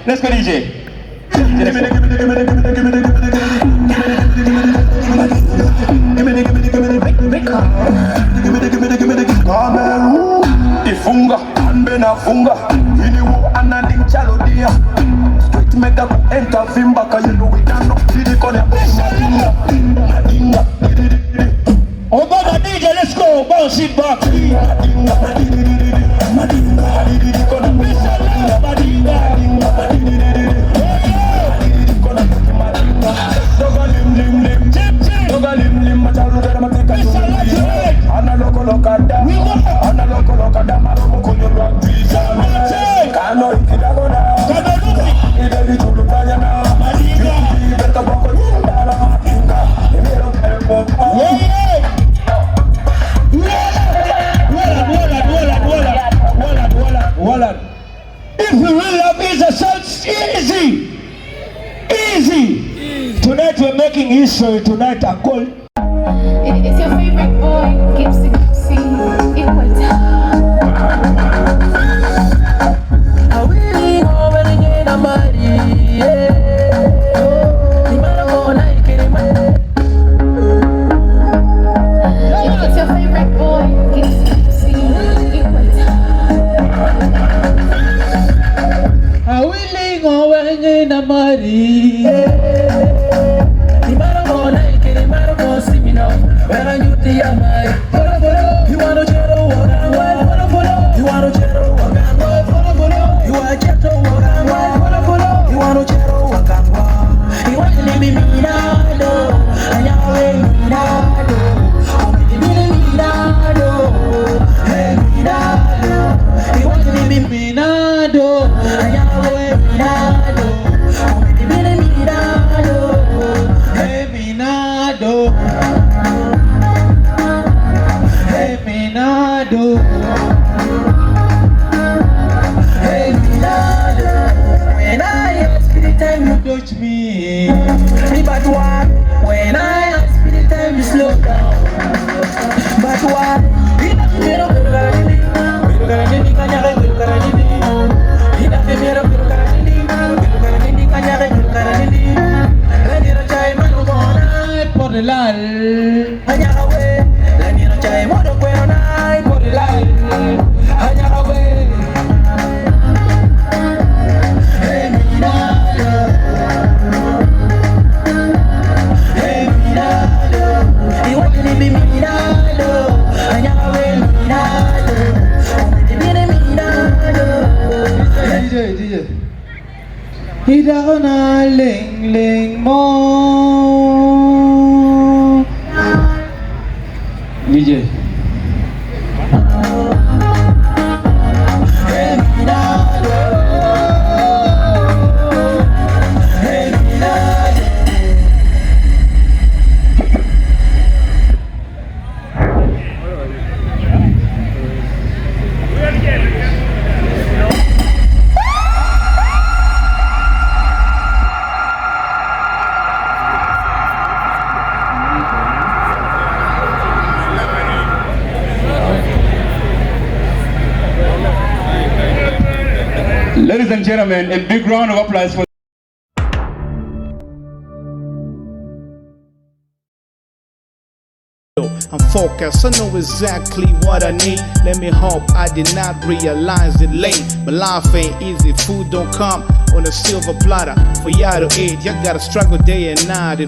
Let's go, DJ. Ifunga, anbena funga, iniwo analing chalodia. Straight mega ku enter vimba kayenu witano. Didi kone madinga, madinga. Oh, Baba DJ, let's go, bounce it back. Madinga, madinga, didi kone madinga, madinga, madinga. Doga lim lim lim, doga lim lim, macharu dera mateka. Analoko lokada, analoko lokada, marumu kunyo rock visa. Kano ikidagona, ide vichulu kanyana. Ibeta boko yindara, imero kelpo. If you really love Eezzy, search Eezzy. Eezzy. Tonight we're making history. Tonight, Acoli. It's your favorite boy, Gipsy. It's your favorite boy, Gipsy. Are we laying over in a muddy? When I get the amai, you want to chero walk and you want to chero walk and you want to chero walk and you want to chero walk and you want to leave me minado, and you way minado, oh me minado, hey minado, you want to leave me minado, and you way minado, oh me minado, hey minado. Hey Minado, when I ask for the time you touch me, but why? When I ask for the time you slow down, but why? Por el al, DJ. Hida ko na ling mo. DJ. Ladies and gentlemen, a big round of applause for I'm focused, I know exactly what I need. Let me hope I did not realize it late. But life ain't easy, food don't come on a silver platter for y'all to eat. You gotta struggle day and night.